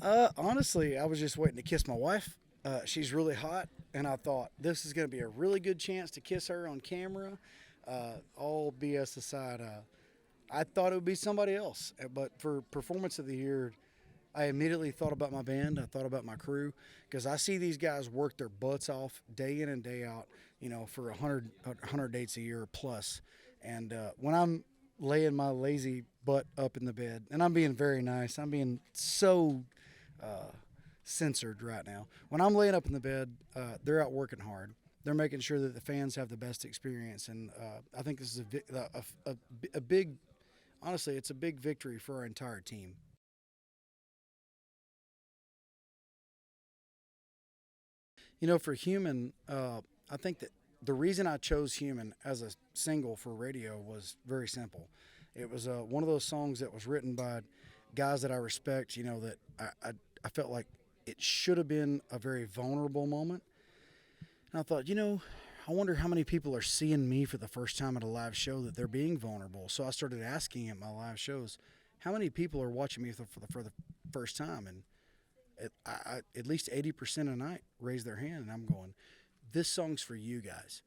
Honestly, I was just waiting to kiss my wife. She's really hot, and I thought this is going to be a really good chance to kiss her on camera. All BS aside, I thought it would be somebody else, but for performance of the year, I immediately thought about my band. I thought about my crew because I see these guys work their butts off day in and day out, for 100 dates a year plus. And when I'm laying my lazy butt up in the bed, and I'm being very nice, I'm being so uh, censored right now. When I'm laying up in the bed, they're out working hard. They're making sure that the fans have the best experience, and I think this is a big, honestly, it's a big victory for our entire team. For Human, I think that the reason I chose Human as a single for radio was very simple. It was one of those songs that was written by guys that I respect, that I felt like it should have been a very vulnerable moment. And I thought, I wonder how many people are seeing me for the first time at a live show that they're being vulnerable. So I started asking at my live shows, how many people are watching me for the first time? And at least 80% a night raised their hand, and I'm going, this song's for you guys.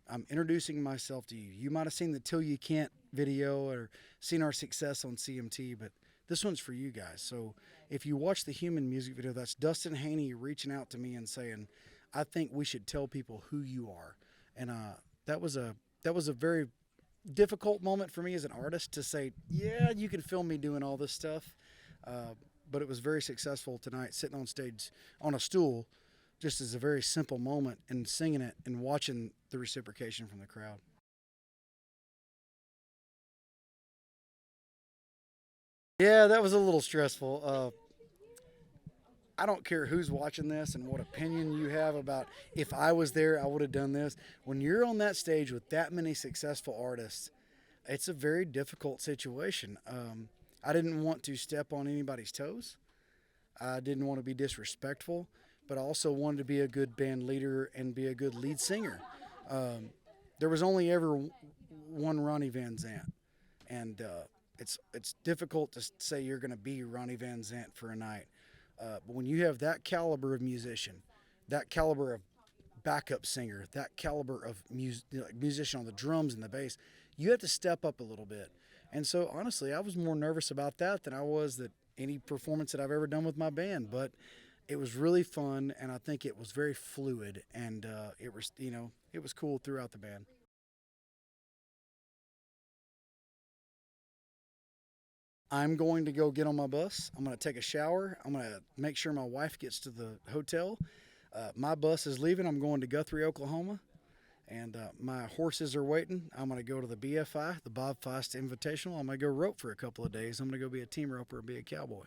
I'm introducing myself to you. You might have seen the Till You Can't video or seen our success on CMT, but this one's for you guys. So if you watch the Human music video, that's Dustin Haney reaching out to me and saying, I think we should tell people who you are. And that was a very difficult moment for me as an artist to say, yeah, you can film me doing all this stuff. But it was very successful tonight, sitting on stage on a stool, just as a very simple moment, and singing it and watching the reciprocation from the crowd. Yeah, that was a little stressful. I don't care who's watching this and what opinion you have about if I was there, I would have done this. When you're on that stage with that many successful artists, it's a very difficult situation. I didn't want to step on anybody's toes. I didn't want to be disrespectful, but I also wanted to be a good band leader and be a good lead singer. Um, there was only ever one Ronnie Van Zant, and it's difficult to say you're going to be Ronnie Van Zant for a night. But when you have that caliber of musician, that caliber of backup singer, that caliber of musician on the drums and the bass, you have to step up a little bit. And so, honestly, I was more nervous about that than I was that any performance that I've ever done with my band. But it was really fun, and I think it was very fluid, and it was cool throughout the band. I'm going to go get on my bus. I'm going to take a shower. I'm going to make sure my wife gets to the hotel. My bus is leaving. I'm going to Guthrie, Oklahoma, and my horses are waiting. I'm going to go to the BFI, the Bob Feist Invitational. I'm going to go rope for a couple of days. I'm going to go be a team roper and be a cowboy.